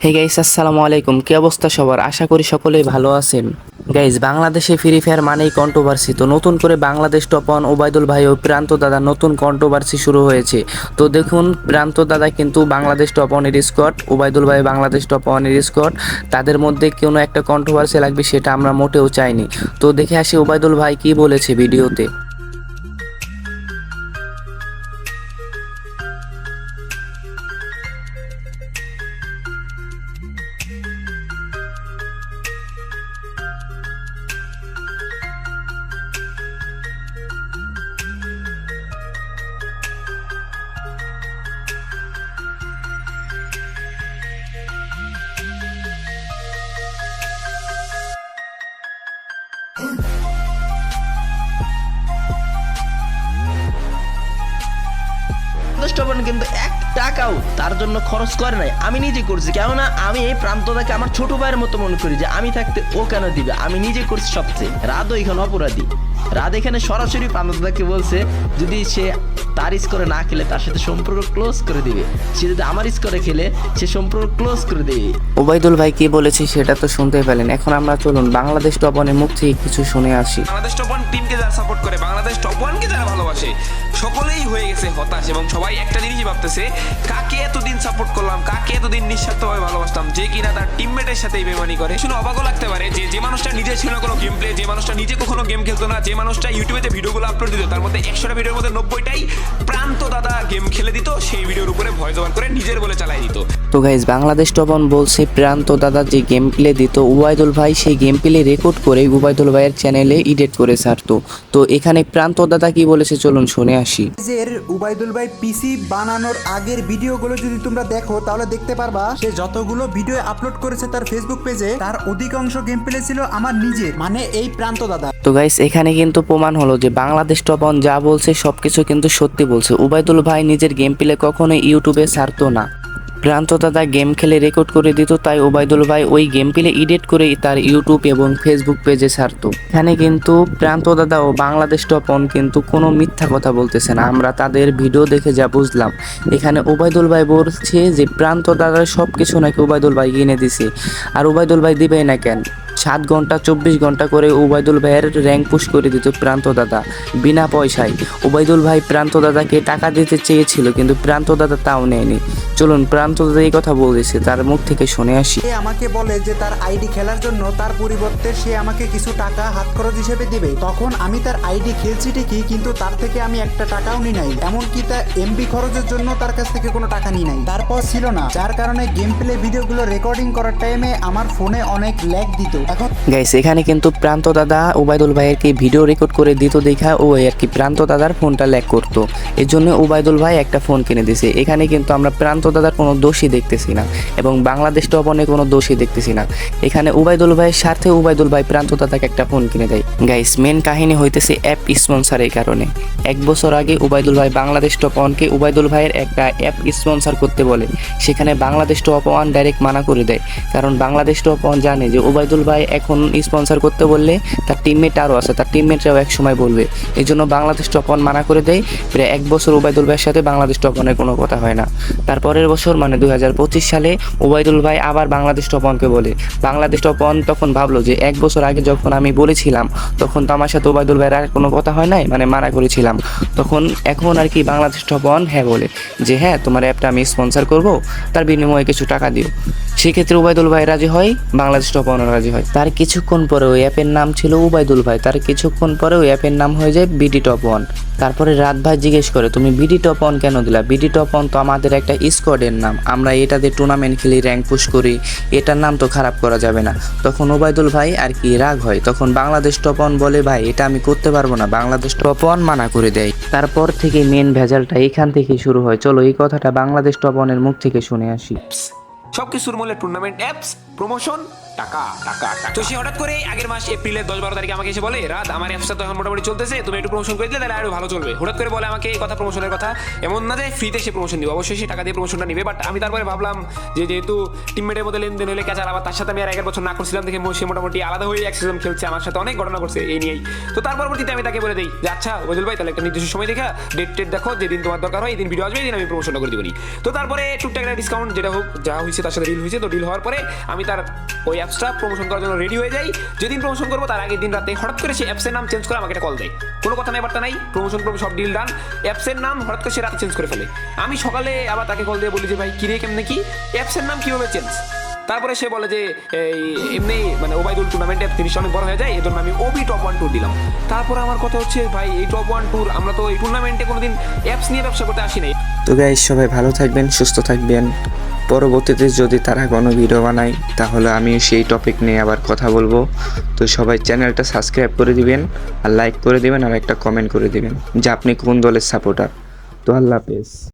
Hey guys, আসসালামু আলাইকুম। কি অবস্থা সবার? আশা করি সকলেই ভালো আছেন। গাইস, বাংলাদেশে ফ্রি ফায়ার মানেই কন্ট্রোভার্সি। তো নতুন করে বাংলাদেশ টপ ওয়ান ওবায়দুল ভাই ও প্রান্ত দাদা নতুন কন্ট্রোভার্সি শুরু হয়েছে। তো দেখুন, প্রান্ত দাদা কিন্তু বাংলাদেশ টপ ওয়ানের স্কোয়াড, ওবায়দুল ভাই বাংলাদেশ টপ ওয়ানের স্কোয়াড। তাদের মধ্যে কোনো একটা কন্ট্রোভার্সি লাগবে, সেটা আমরা মোটেও চাইনি। তো দেখে আসি ওবায়দুল ভাই কি বলেছে ভিডিওতে। স্টপন কিন্তু এক টাকাও তার জন্য খরচ করে নাই, আমি নিজে করছি। কেননা আমি এই প্রান্তদাকে আমার ছোট ভাইয়ের মতো মনে করি, যে আমি থাকতে ও কেন দিবে, আমি নিজে করছি সবচেয়ে। রাতও এখানে অপরাধী। রাত এখানে সরাসরি প্রান্তদাকে বলছে যদি সে তার স্কোরে না খেলে তার সাথে সম্পর্ক ক্লোজ করে দিবে, সে যদি আমার স্কোরে খেলে সে সম্পর্ক ক্লোজ করে দেবে। ওবায়দুল ভাই কি বলেছে সেটা তো শুনতে পেলেন। এখন আমরা চলুন বাংলাদেশ টপ ওয়ানের মুখ থেকে কিছু শুনে আসি। বাংলাদেশ টপ ওয়ান টিমকে যারা সাপোর্ট করে, বাংলাদেশ টপ ওয়ানকে যারা ভালোবাসে, সকলেই হয়ে গেছে হতাশ এবং সবাই একটা জিনিসই ভাবতেছে, কাকে এতদিন সাপোর্ট করলাম, কাকে এতদিন নিঃস্বার্থভাবে ভালোবাসতাম, যে কিনা তার টিমমেটের সাথে বেমানি করে। শুনে অবাকও লাগতে পারে যে মানুষটা নিজে ছিল না কোনো গেম প্লে, যে মানুষটা নিজে কখনো গেম খেলতো না, যে মানুষটা ইউটিউবে যে ভিডিওগুলো আপলোড দিত তার মধ্যে 100টা ভিডিওর মধ্যে 90টাই প্রান্ত দাদা গেম খেলে দিত, সেই ভিডিওর উপরে ভয়েস ওভার করে নিজের বলে চালাই দিত। তো গাইজ, বাংলাদেশ টপ ওয়ান বলছে প্রান্ত দাদা যে গেম প্লে দিত ওবায়দুল ভাই সেই গেম প্লে রেকর্ড করে ওবায়দুল ভাইয়ের চ্যানেলে এডিট করে ছাড়তো। তো এখানে প্রান্ত দাদা কি বলেছে চলুন শুনে আসি। এর উবাইদুল ভাই পিসি বানানোর আগের ভিডিওগুলো যদি তোমরা দেখো তাহলে দেখতে পারবা সে যতগুলো ভিডিও আপলোড করেছে তার ফেসবুক পেজে তার অধিকাংশ গেম প্লে ছিল আমার নিজের, মানে এই প্রান্ত দাদা। তো গাইস, এখানে কিন্তু প্রমাণ হলো যে বাংলাদেশ টপ ওয়ান যা বলছে সবকিছু কিন্তু সত্যি বলছে। ওবায়দুল ভাই নিজের গেম প্লে কখনো ইউটিউবে ছাড়তো না। প্রান্ত দাদা গেম খেলে রেকর্ড করে দিত, তাই ওবায়দুল ভাই ওই গেম প্লে এডিট করে তার ইউটিউব এবং ফেসবুক পেজে ছাড়তো। এখানে কিন্তু প্রান্ত দাদা ও বাংলাদেশ টপ ওয়ান কিন্তু কোনো মিথ্যা কথা বলতেছে না। আমরা তাদের ভিডিও দেখে যা বুঝলাম, এখানে ওবায়দুল ভাই বলছে যে প্রান্ত দাদার সব কিছু নাকি ওবায়দুল ভাই কিনে দিছে। আর ওবায়দুল ভাই দিবেই না কেন? 7 ঘন্টা 24 ঘন্টা করে ওবায়দুল ভাইয়ের র্যাঙ্ক পুশ করে দিত প্রান্ত দাদা বিনা পয়সায়। ওবায়দুল ভাই প্রান্ত দাদাকে টাকা দিতে চেয়েছিল, কিন্তু প্রান্ত দাদা তাও নেয়নি। চলুন প্রান্ত দাদা এই কথা বলেছে, তার মুখ থেকে শুনে আসি। সে আমাকে বলে যে তার আইডি খেলার জন্য তার পরিবর্তে সে আমাকে কিছু টাকা হাত খরচ হিসেবে দিবে। তখন আমি তার আইডি খেলছি ঠিকই, কিন্তু তার থেকে আমি একটা টাকাও নি নাই, এমনকি তার এমবি খরচের জন্য তার কাছ থেকে কোনো টাকা নি নাই। তারপর ছিল না, যার কারণে গেম প্লে ভিডিওগুলো রেকর্ডিং করার টাইমে আমার ফোনে অনেক ল্যাগ দিত। এখন গাইস, এখানে কিন্তু প্রান্ত দাদা ওবায়দুল ভাইয়েরকে ভিডিও রেকর্ড করে দিত দেখা ও আর কি প্রান্ত দাদার ফোনটা ল্যাগ করতো। এর জন্য ওবায়দুল ভাই একটা ফোন কিনে দিয়েছে। এখানে কিন্তু আমরা প্রান্ত দাদার কোনো দোষই দেখতেছি না এবং বাংলাদেশ টপ ওয়ানে কোনো দোষই দেখতেছি না। এখানে ওবায়দুল ভাইয়ের স্বার্থে ওবায়দুল ভাই প্রান্ত দাদাকে একটা ফোন কিনে দেয়। গাইস, মেন কাহিনী হইতেছে অ্যাপ স্পন্সারের কারণে। 1 বছর আগে ওবায়দুল ভাই বাংলাদেশ টপ ওয়ানকে ওবায়দুল ভাইয়ের একটা অ্যাপ স্পন্সার করতে বলে, সেখানে বাংলাদেশ টপ ওয়ান ডাইরেক্ট মানা করে দেয়। কারণ বাংলাদেশ টপ ওয়ান জানে যে ওবায়দুল ভাই এখন স্পন্সর করতে বললে তার টিমমেট আরও আছে, তার টিমমেটরাও এক সময় বলবে। এই জন্য বাংলাদেশ টপ ওয়ান মানা করে দেয়। প্রায় 1 বছর ওবায়দুল ভাইয়ের সাথে বাংলাদেশ টপ ওয়ানের কোনো কথা হয় না। তারপরের বছর মানে 2025 সালে ওবায়দুল ভাই আবার বাংলাদেশ টপ ওয়ানকে বলে। বাংলাদেশ টপ ওয়ান তখন ভাবলো যে 1 বছর আগে যখন আমি বলেছিলাম তখন তো আমার সাথে ওবায়দুল ভাইয়ের আর কোনো কথা হয় নাই, মানে মানা করেছিলাম। তখন এখন আর কি বাংলাদেশ টপ ওয়ান হ্যাঁ বলে যে হ্যাঁ তোমার অ্যাপটা আমি স্পন্সর করবো, তার বিনিময়ে কিছু টাকা দিও। সেক্ষেত্রে ওবায়দুল ভাই রাজি হয়, বাংলাদেশ টপ ওয়ানও রাজি হয়। তার কিছুক্ষণ পরে ওই অ্যাপের নাম ছিল ওবায়দুল ভাই, তার কিছুক্ষণ পরে ওই অ্যাপের নাম হয়ে যায় বিডি টপ ওয়ান। তারপরে রাত ভাই জিজ্ঞেস করে তুমি বিডি টপ ওয়ান কেন দিলা? বিডি টপ ওয়ান তো আমাদের একটা স্কোয়াডের নাম, আমরা এটাতে টুর্নামেন্ট খেলি, র্যাঙ্ক পুশ করি, এটার নাম তো খারাপ করা যাবে না। তখন ওবায়দুল ভাই আর কি রাগ হয়, তখন বাংলাদেশ টপ ওয়ান বলে ভাই এটা আমি করতে পারবো না, বাংলাদেশ টপ ওয়ান মানা করে দেয়। তারপর থেকে মেন ভেজালটা এখান থেকে শুরু হয়। চলো এই কথাটা বাংলাদেশ টপ ওয়ানের মুখ থেকে শুনে আসি। সবকিছুর মূলে টুর্নামেন্ট, অ্যাপস, প্রমোশন, টাকা টাকা টাকা। তো সে হঠাৎ করে আগের মাস এপ্রিলের 10-12 তারিখে আমাকে এসে বলে, রাত আমার অ্যাপসটা তো এখন মোটামুটি চলতেছে, তুমি একটু প্রমোশন করে দিলে তাহলে আরো ভালো চলবে। হঠাৎ করে বলে আমাকে এই কথা, প্রমোশনের কথা। এমন না যে ফ্রিতে সে প্রমোশন দিবে, অবশ্যই সে টাকা দিয়ে প্রমোশনটা নিবে। বাট আমি তারপরে ভাবলাম যে যেহেতু টিমমেটের মধ্যে লেনদেন হলে ক্যাচার, আবার তার সাথে আমি আর 1 বছর না করছিলাম দেখে সে মোটামুটি আলাদা হয়ে এক সিজন খেলছে, আমার সাথে অনেক ঘটনা করছে এই নিয়েই। তো তার পরবর্তীতে আমি তাকে বলে দিই যে আচ্ছা ওবায়দুল ভাই তাহলে একটা নির্দিষ্ট সময় দেখা ডেট দেখো, যেদিন তোমার দরকার হয় এই দিন ভিডিও আসবে, এই দিন আমি প্রমোশনটা করে দিবনি। তো তারপরে টুকটাক একটা ডিসকাউন্ট যেটা হোক যা হয়েছে হয়েছে, তার সাথে ডিল হয়েছে। তো ডিল হওয়ার পরে আমি তার ওই অ্যাপসটা প্রমোশন করার জন্য রেডি হয়ে যাই। যেদিন প্রমোশন করবো তার আগের দিন রাতে হঠাৎ করে সে অ্যাপসের নাম চেঞ্জ করে আমাকে একটা কল দেয়। কোনো কথা নাই বার্তা নাই, প্রমোশন করবো, সব ডিল ডান, অ্যাপসের নাম হঠাৎ করে সে রাতে চেঞ্জ করে ফেলে। আমি সকালে আবার তাকে কল দিয়ে বলি যে ভাই কিরে কেমনে কি অ্যাপসের নাম কীভাবে চেঞ্জ? তারপরে সে বলে যে এই এমনি মানে ওবায়দুল টুর্নামেন্টে জিনিসটা অনেক বড় হয়ে যায়, এজন্য আমি ওবি টপ 1 ট্যুর দিলাম। তারপরে আমার কথা হচ্ছে ভাই এই টপ 1 ট্যুর আমরা তো এই টুর্নামেন্টে কোনোদিন অ্যাপস নিয়ে ব্যবসা করতে আসি নাই। তো গাইস সবাই ভালো থাকবেন, সুস্থ থাকবেন। পরবর্তীতে যদি তারা কোনো ভিডিও বানায় তাহলে আমি সেই টপিক নিয়ে আবার কথা বলবো। তো সবাই চ্যানেলটা সাবস্ক্রাইব করে দিবেন, আর লাইক করে দিবেন, আর একটা কমেন্ট করে দিবেন যে আপনি কোন দলের সাপোর্টার। তো আল্লাহ হাফেজ।